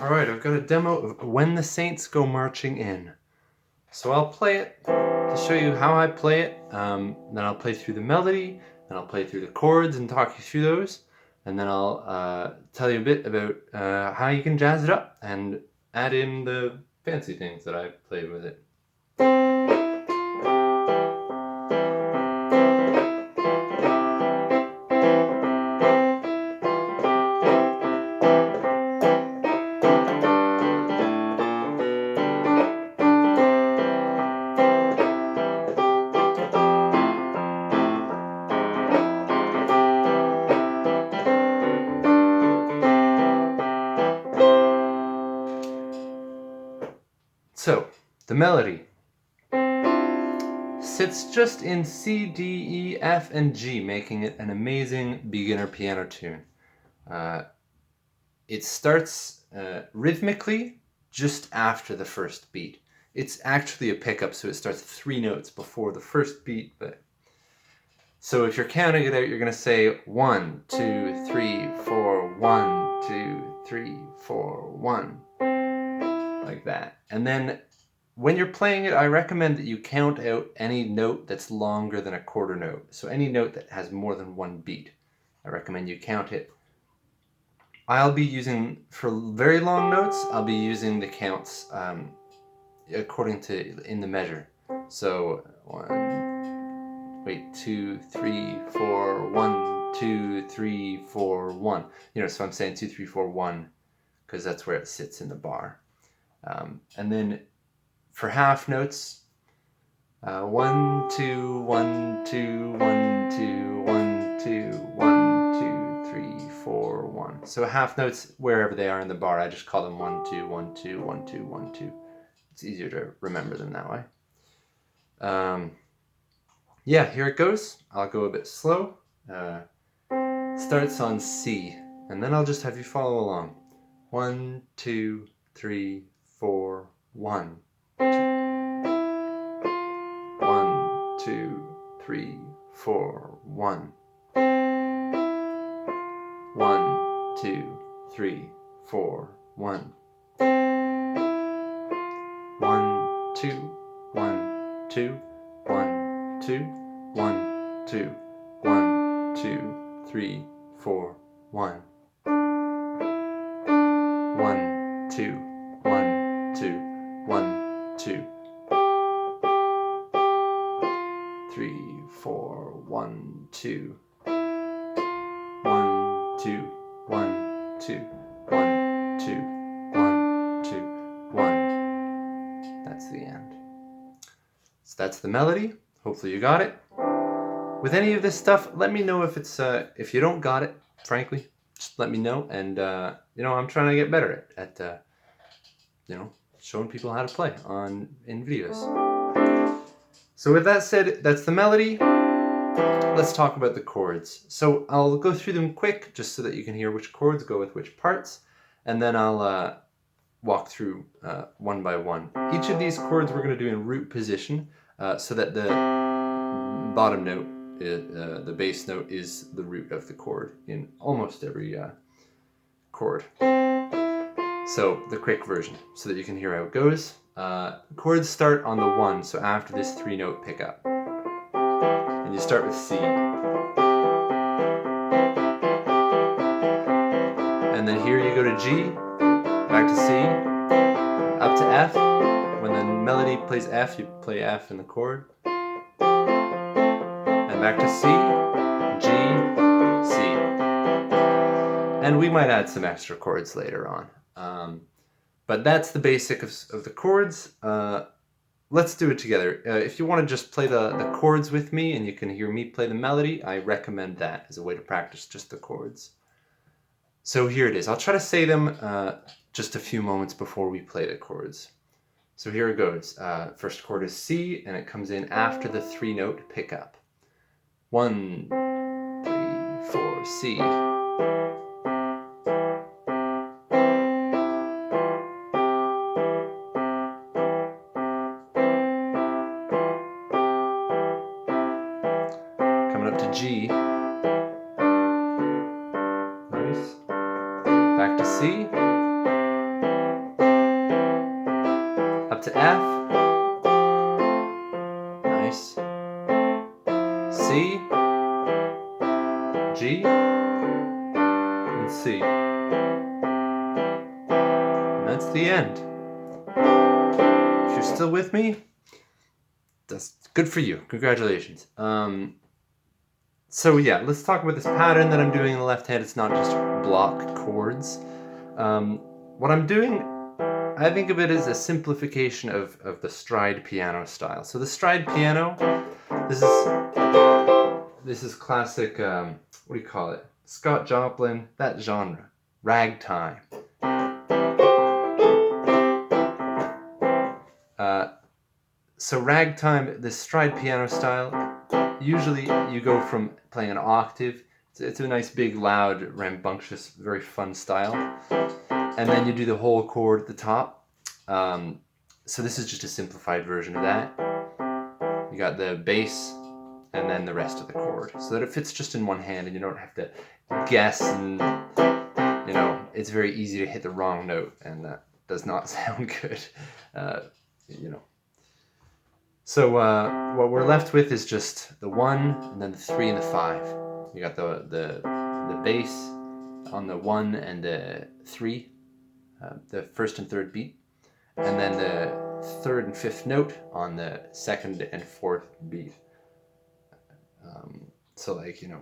Alright, I've got a demo of When the Saints Go Marching In. So I'll play it to show you how I play it, then I'll play through the melody, then I'll play through the chords and talk you through those, and then I'll tell you a bit about how you can jazz it up and add in the fancy things that I've played with it. So, the melody sits just in C, D, E, F, and G, making it an amazing beginner piano tune. It starts rhythmically just after the first beat. It's actually a pickup, so it starts 3 notes before the first beat. So if you're counting it out, you're going to say 1, 2, 3, 4, 1, 2, 3, 4, 1, like that. And then when you're playing it, I recommend that you count out any note that's longer than a quarter note. So any note that has more than 1 beat, I recommend you count it. I'll be using, for very long notes, I'll be using the counts according to in the measure. So 2, 3, 4, 1, 2, 3, 4, 1. So I'm saying 2, 3, 4, 1, because that's where it sits in the bar. And then for half notes, 1, 2, 1, 2, 1, 2, 1, 2, 1, 2, 3, 4, 1. So half notes, wherever they are in the bar, I just call them 1, 2, 1, 2, 1, 2, 1, 2. It's easier to remember them that way. Yeah, here it goes. I'll go a bit slow. Starts on C, and then I'll just have you follow along. 1, 2, 3, 4, 1. 1, 2, 3, 4, 1. 1, 2, 3, 4, 1. 1, 2, 1, 2, 1, 2, 1, 2, 1, 2, 3, 4, 1. 1, 2, 1, 2, 1, 2. 3, 4, 1, 2. 1, 2, 1, 2, 1, 2, 1, 2, 1. That's the end. So that's the melody. Hopefully you got it. With any of this stuff, let me know if it's if you don't got it. Frankly, just let me know, and I'm trying to get better at showing people how to play in videos. So with that said, that's the melody. Let's talk about the chords. So I'll go through them quick, just so that you can hear which chords go with which parts, and then I'll walk through one by one. Each of these chords we're going to do in root position, so that the bottom note, the bass note, is the root of the chord in almost every chord. So the quick version, so that you can hear how it goes. Chords start on the 1, so after this 3-note pickup. And you start with C. And then here you go to G, back to C, up to F. When the melody plays F, you play F in the chord. And back to C, G, C. And we might add some extra chords later on. But that's the basic of the chords. Let's do it together. If you want to just play the chords with me and you can hear me play the melody, I recommend that as a way to practice just the chords. So here it is. I'll try to say them just a few moments before we play the chords. So here it goes. First chord is C, and it comes in after the 3-note pickup. 1, 3, 4, C. Up to G. Nice. Back to C. to F. Nice. C, G, and C. And that's the end. If you're still with me, that's good for you. Congratulations. So yeah, let's talk about this pattern that I'm doing in the left hand. It's not just block chords. What I'm doing, I think of it as a simplification of the stride piano style. So the stride piano, this is classic, what do you call it? Scott Joplin, that genre, ragtime. So ragtime, the stride piano style, usually you go from playing an octave. It's a nice, big, loud, rambunctious, very fun style. And then you do the whole chord at the top. So this is just a simplified version of that. You got the bass and then the rest of the chord, so that it fits just in one hand and you don't have to guess, and you know, it's very easy to hit the wrong note, and that does not sound good. You know. So what we're left with is just the 1 and then the 3 and the 5. You got the bass on the 1 and the 3, the first and third beat, and then the third and fifth note on the second and fourth beat. So like, you know,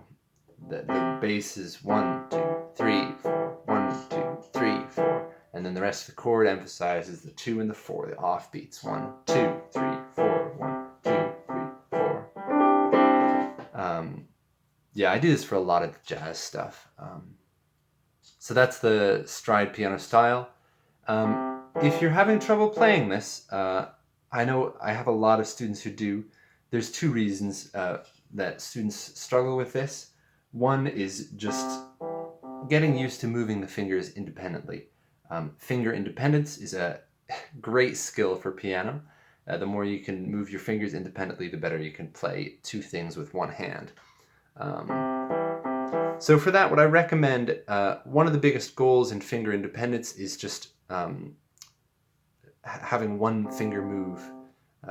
the bass is 1, 2, 3, 4, 1, 2, 3, 4, and then the rest of the chord emphasizes the 2 and the 4, the off beats. 1, 2, 3, 4, 1, 2, 3, 4. Yeah, I do this for a lot of jazz stuff. So that's the stride piano style. If you're having trouble playing this, I know I have a lot of students who do. There's two reasons that students struggle with this. One is just getting used to moving the fingers independently. Finger independence is a great skill for piano. The more you can move your fingers independently, the better you can play two things with one hand. So for that, what I recommend, one of the biggest goals in finger independence is just having one finger move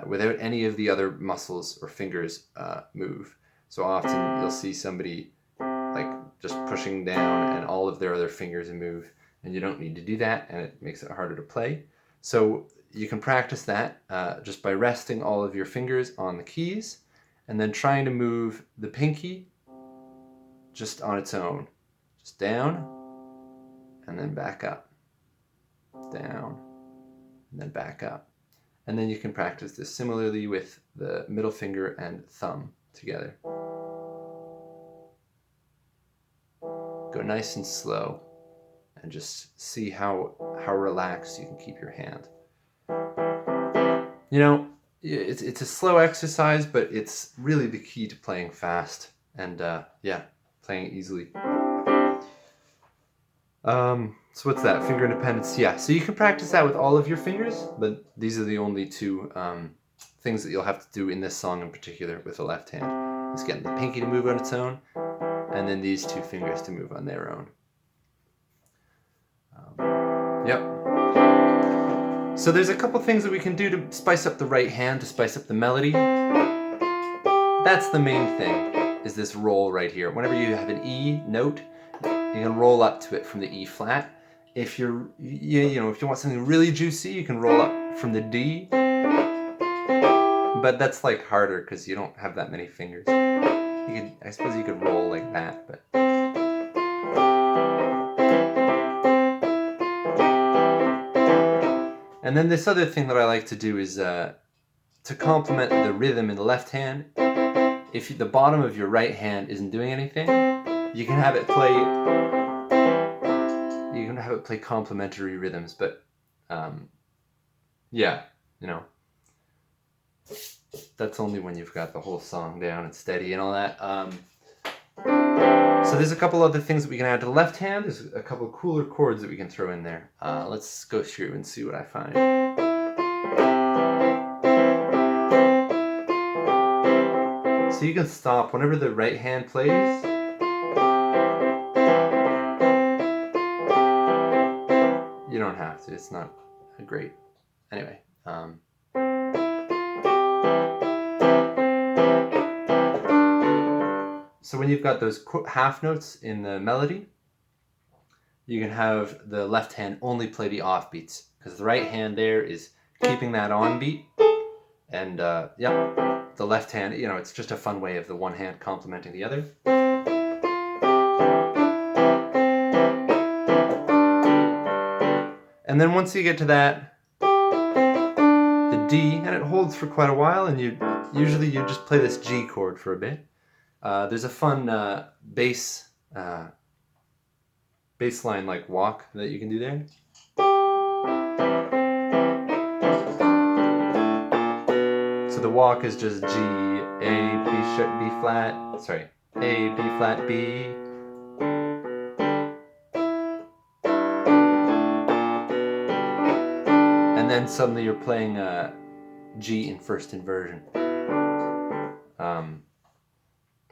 without any of the other muscles or fingers move. So often you'll see somebody like just pushing down and all of their other fingers move, and you don't need to do that, and it makes it harder to play. So you can practice that just by resting all of your fingers on the keys and then trying to move the pinky just on its own. Just down and then back up. Down and then back up. And then you can practice this similarly with the middle finger and thumb together. Go nice and slow and just see how relaxed you can keep your hand. You know, it's a slow exercise, but it's really the key to playing fast and yeah, playing easily. So what's that? Finger independence. Yeah, so you can practice that with all of your fingers, but these are the only two things that you'll have to do in this song in particular with the left hand. Is getting the pinky to move on its own, and then these two fingers to move on their own. Yep. So there's a couple things that we can do to spice up the right hand, to spice up the melody. That's the main thing, is this roll right here. Whenever you have an E note, you can roll up to it from the E flat. If you want something really juicy, you can roll up from the D. But that's like harder because you don't have that many fingers. I suppose you could roll like that, but. And then this other thing that I like to do is to complement the rhythm in the left hand. If the bottom of your right hand isn't doing anything, you can have it play. You can have it play complementary rhythms, but yeah, you know, that's only when you've got the whole song down and steady and all that. So there's a couple other things that we can add to the left hand. There's a couple of cooler chords that we can throw in there. Let's go through and see what I find. So you can stop whenever the right hand plays. You don't have to, it's not great. Anyway, So when you've got those half notes in the melody, you can have the left hand only play the off beats, because the right hand there is keeping that on beat, and the left hand, it's just a fun way of the one hand complementing the other. And then once you get to that, the D, and it holds for quite a while, and usually you just play this G chord for a bit. There's a fun bass line like walk that you can do there. So the walk is just G, A, B flat, sorry, A, B flat, B. And then suddenly you're playing G in first inversion.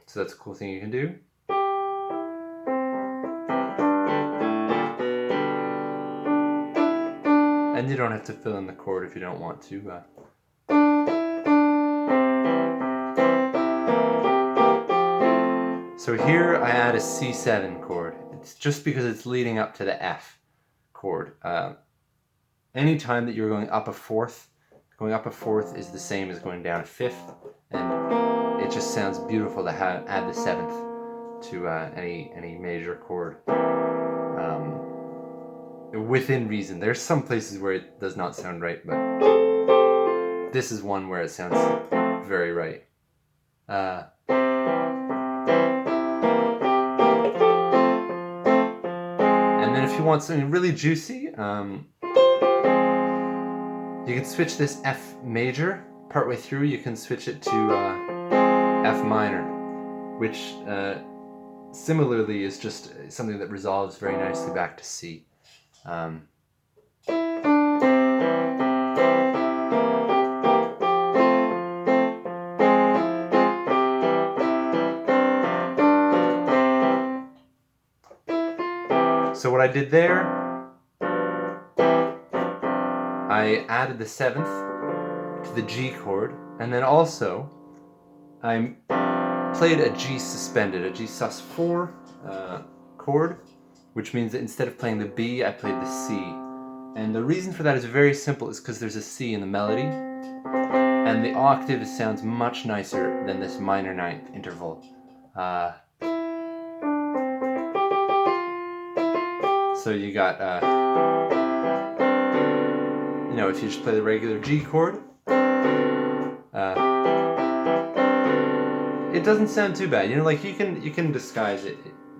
So that's a cool thing you can do. And you don't have to fill in the chord if you don't want to. So here I add a C7 chord. It's just because it's leading up to the F chord. Anytime that you're going up a fourth is the same as going down a fifth, and it just sounds beautiful to add the seventh to any major chord. Within reason. There's some places where it does not sound right, but this is one where it sounds very right. And then if you want something really juicy, you can switch this F major partway through. You can switch it to F minor, which similarly is just something that resolves very nicely back to C. So what I did there, I added the seventh to the G chord, and then also I played a G suspended, a G sus4 chord, which means that instead of playing the B, I played the C. And the reason for that is very simple, is because there's a C in the melody, and the octave sounds much nicer than this minor ninth interval. So you got, if you just play the regular G chord, it doesn't sound too bad. Like you can disguise it,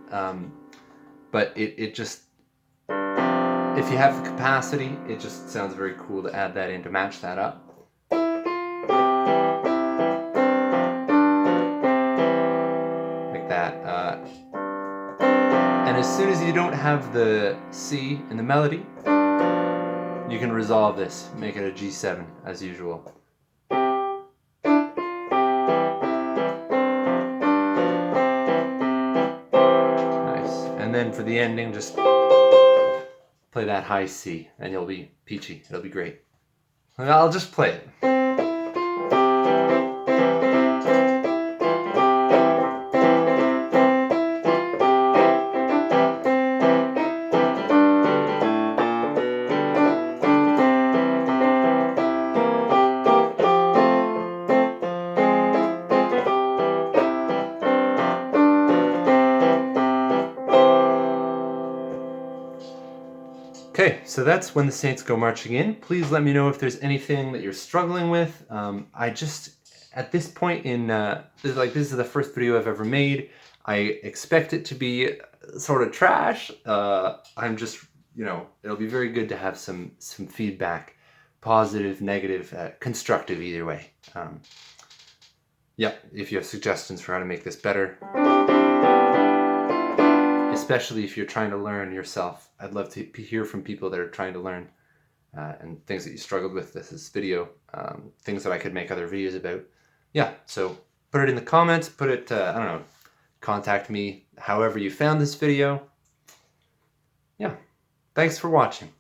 but it just, if you have the capacity, it just sounds very cool to add that in to match that up. Like that. And as soon as you don't have the C in the melody, you can resolve this, make it a G7 as usual. Nice. And then for the ending, just play that high C and you'll be peachy. It'll be great. And I'll just play it. Okay, so that's When the Saints Go Marching In. Please let me know if there's anything that you're struggling with. At this point in, this is the first video I've ever made. I expect it to be sort of trash. I'm just, it'll be very good to have some feedback, positive, negative, constructive either way. If you have suggestions for how to make this better, especially if you're trying to learn yourself. I'd love to hear from people that are trying to learn and things that you struggled with this video, things that I could make other videos about. So put it in the comments, contact me however you found this video. Thanks for watching.